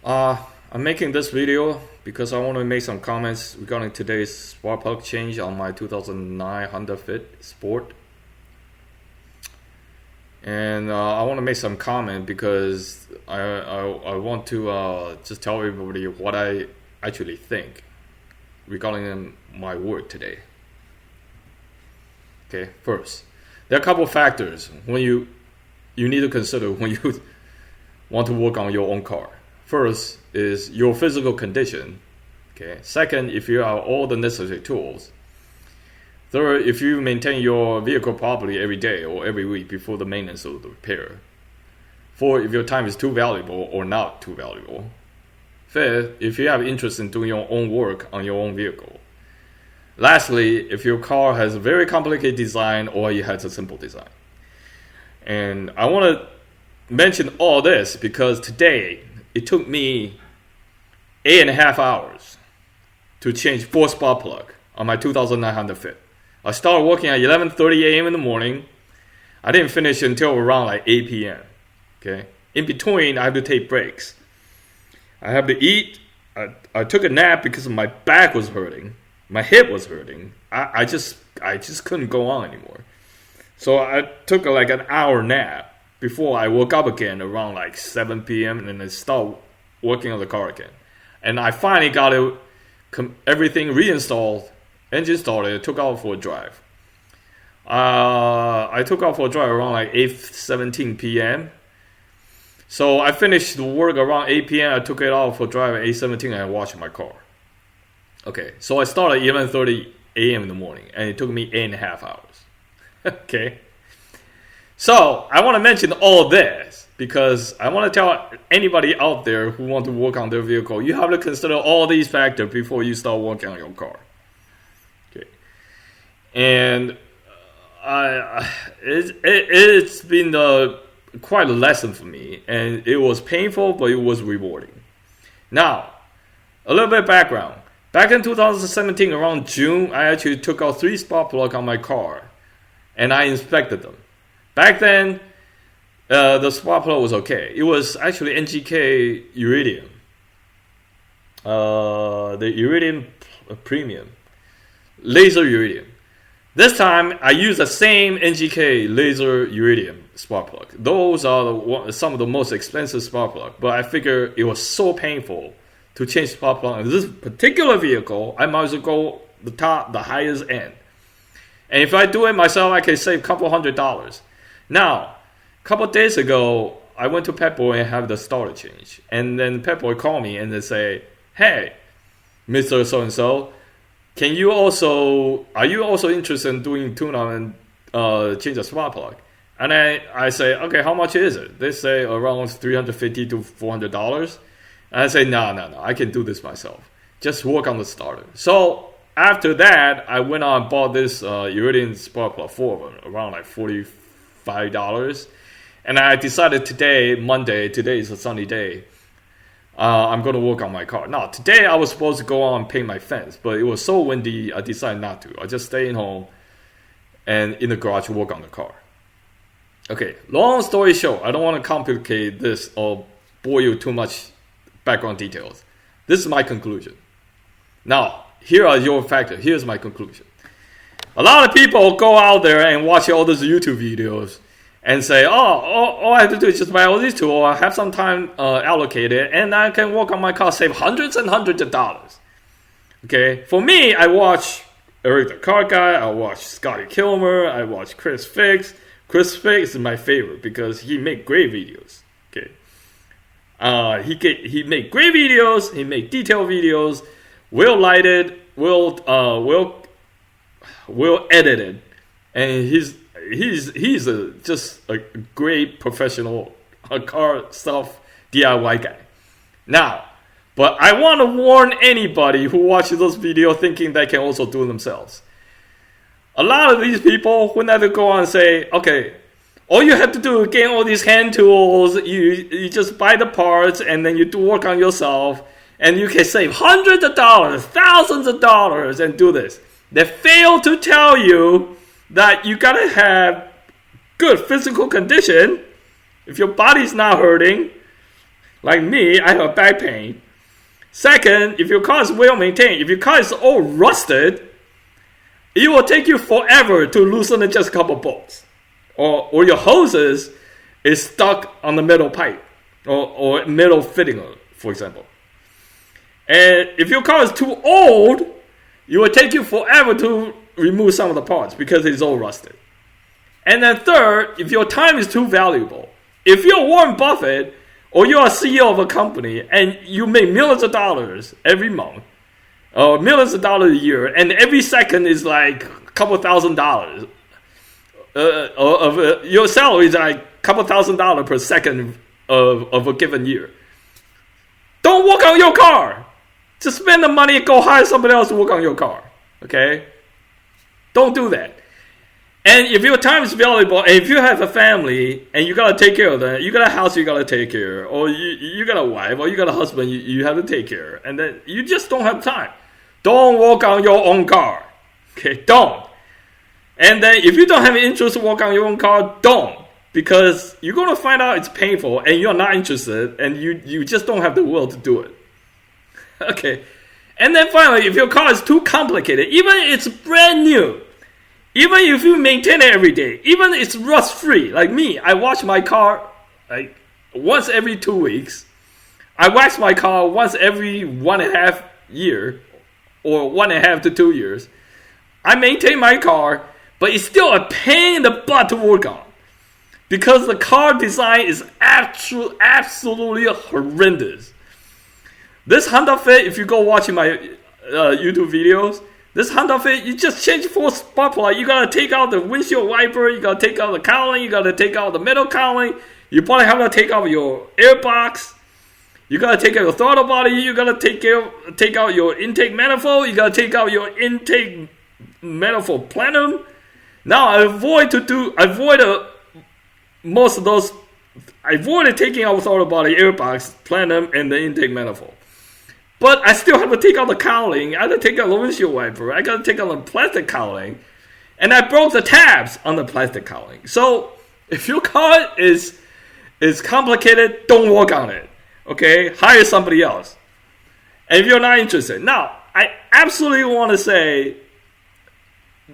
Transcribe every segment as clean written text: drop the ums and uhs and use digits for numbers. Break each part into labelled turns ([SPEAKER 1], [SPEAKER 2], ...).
[SPEAKER 1] I'm making this video because I want to make some comments regarding today's spark plug change on my 2009 Honda Fit Sport. And I want to make some comment because I want to just tell everybody what I actually think regarding my work today. Okay, first, there are a couple of factors when you need to consider when you want to work on your own car. First is your physical condition. Okay. Second, if you have all the necessary tools. Third, if you maintain your vehicle properly every day or every week before the maintenance or the repair. Fourth, if your time is too valuable or not too valuable. Fifth, if you have interest in doing your own work on your own vehicle. Lastly, if your car has a very complicated design or it has a simple design. And I want to mention all this because today it took me 8.5 hours to change 4 spark plug on my 2009 Honda Fit. I started working at 11:30 a.m. in the morning. I didn't finish until around like 8 p.m. Okay. In between, I have to take breaks. I have to eat. I took a nap because my back was hurting. My hip was hurting. I just couldn't go on anymore. So I took like an hour nap before I woke up again around like 7 p.m. and then started working on the car again. And I finally got everything reinstalled, engine started, took out for a drive. I took out for a drive around like 8:17 p.m. So I finished the work around 8 p.m. I took it out for a drive at 8:17 and I washed my car. Okay, so I started at 11:30 a.m. in the morning and it took me 8.5 hours. Okay. So I want to mention all this because I want to tell anybody out there who want to work on their vehicle, you have to consider all these factors before you start working on your car. Okay, and it's been quite a lesson for me, and it was painful, but it was rewarding. Now, a little bit of background. Back in 2017, around June, I actually took out 3 spark plugs on my car, and I inspected them. Back then, the spark plug was okay. It was actually NGK Iridium. The Iridium Premium. Laser Iridium. This time, I used the same NGK Laser Iridium spark plug. Those are some of the most expensive spark plugs. But I figured it was so painful to change spark plug. In this particular vehicle, I might as well go the highest end. And if I do it myself, I can save a couple $100. Now, a couple of days ago, I went to Pep Boy and have the starter change. And then Pep Boy called me and they say, hey, Mr. So-and-so, are you also interested in doing tune-up and change the spark plug? And I say, okay, how much is it? They say around $350 to $400. And I say, no, I can do this myself. Just work on the starter. So after that, I went on and bought this Iridium spark plug, 4 of them, around like $45. And I decided today is a sunny day, I'm going to work on my car. Now, today I was supposed to go on and paint my fence, but it was so windy, I decided not to. I just stayed home and in the garage to work on the car. Okay, long story short, I don't want to complicate this or bore you too much background details. This is my conclusion. Now, here are your factors. Here's my conclusion. A lot of people go out there and watch all these YouTube videos and say, all I have to do is just buy all these tools, I have some time allocated, and I can work on my car, save hundreds and hundreds of dollars. Okay, for me, I watch Eric the Car Guy, I watch Scotty Kilmer, I watch Chris Fix. Chris Fix is my favorite because he make great videos. Okay, he make great videos, he make detailed videos, well lighted, well edited, and he's just a great professional car stuff DIY guy. Now, but I want to warn anybody who watches those videos thinking they can also do it themselves. A lot of these people, when they go on and say, okay, all you have to do is get all these hand tools, you just buy the parts, and then you do work on yourself, and you can save hundreds of dollars, thousands of dollars, and do this. They fail to tell you that you gotta have good physical condition. If your body's not hurting, like me, I have back pain. Second, if your car is well maintained, if your car is all rusted, it will take you forever to loosen just a couple bolts. Or your hoses is stuck on the metal pipe or metal fitting, for example. And if your car is too old, it will take you forever to remove some of the parts because it's all rusted. And then third, if your time is too valuable, if you're Warren Buffett or you're a CEO of a company and you make millions of dollars every month, or millions of dollars a year, and every second is like a couple $1,000, your salary is like a couple $1,000 per second of a given year. Don't work on your car. Just spend the money and go hire somebody else to work on your car. Okay? Don't do that. And if your time is valuable, and if you have a family and you gotta take care of them, you got a house you gotta take care of, or you got a wife, or you got a husband you have to take care of, and then you just don't have time. Don't work on your own car. Okay? Don't. And then if you don't have interest to work on your own car, don't. Because you're going to find out it's painful and you're not interested and you just don't have the will to do it. Okay. And then finally, if your car is too complicated, even if it's brand new, even if you maintain it every day, even if it's rust-free, like me, I wash my car like once every 2 weeks. I wax my car once every 1.5 years or 1.5 to 2 years. I maintain my car, but it's still a pain in the butt to work on. Because the car design is absolutely horrendous. This Honda Fit, if you go watching my YouTube videos, this Honda Fit, you just change 4 spark plug. You gotta take out the windshield wiper, you gotta take out the cowling, you gotta take out the metal cowling, you probably have to take out your air box, you gotta take out your throttle body, you gotta take out your intake manifold, you gotta take out your intake manifold plenum. Now I avoided taking out throttle body, air box, plenum, and the intake manifold. But I still have to take out the cowling. I have to take out the windshield wiper. I got to take out the plastic cowling. And I broke the tabs on the plastic cowling. So if your car is complicated, don't work on it. Okay? Hire somebody else. And if you're not interested. Now, I absolutely want to say,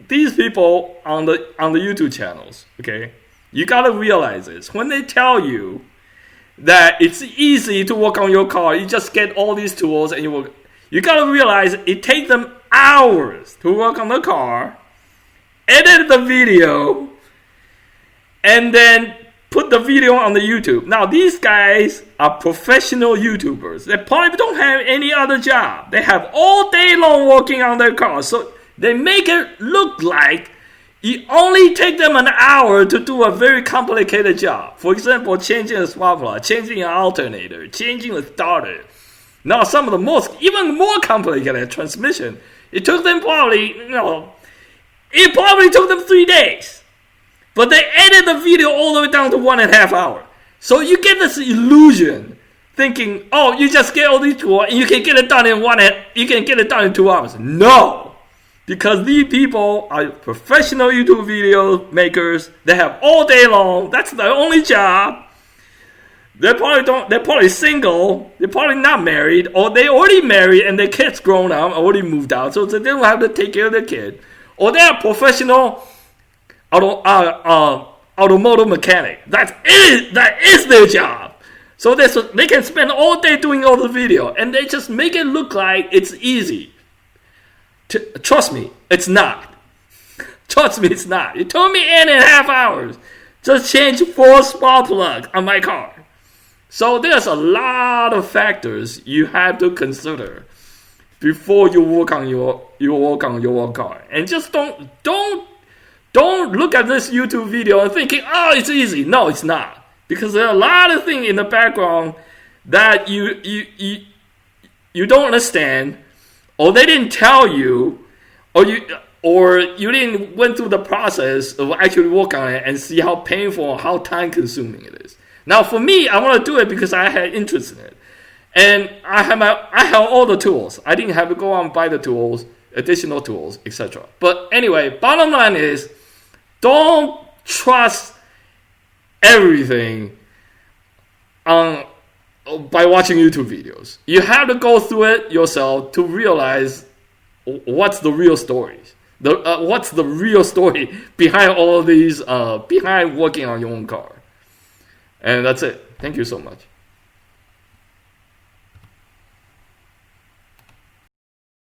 [SPEAKER 1] these people on the YouTube channels, okay? You gotta realize this. When they tell you that it's easy to work on your car, you just get all these tools and you gotta realize it takes them hours to work on the car, edit the video, and then put the video on the YouTube. Now, these guys are professional YouTubers. They probably don't have any other job. They have all day long working on their car. So they make it look like it only takes them an hour to do a very complicated job. For example, changing a spark plug, changing an alternator, changing a starter. Now, some of the even more complicated transmission, it took them probably took them 3 days. But they edited the video all the way down to 1.5 hours. So you get this illusion, thinking, oh, you just get all these tools and you can get it done in 2 hours. No! Because these people are professional YouTube video makers. They have all day long. That's their only job. They're probably single. They're probably not married. Or they already married and their kids grown up, already moved out. So they don't have to take care of their kid. Or they're professional automotive mechanic. That is their job. So they can spend all day doing all the video. And they just make it look like it's easy. Trust me, it's not. Trust me, it's not. It took me 8.5 hours to change 4 spark plugs on my car. So there's a lot of factors you have to consider before you work on your car. And just don't look at this YouTube video and thinking, oh, it's easy. No, it's not. Because there are a lot of things in the background that you don't understand. Or they didn't tell you, or you didn't went through the process of actually work on it and see how painful, how time consuming it is. Now, for me, I want to do it because I had interest in it, and I have all the tools. I didn't have to go out and buy the tools, additional tools, etc. But anyway, bottom line is, don't trust everything on by watching YouTube videos. You have to go through it yourself to realize what's the real stories. What's the real story behind all these, behind working on your own car. And that's it. Thank you so much.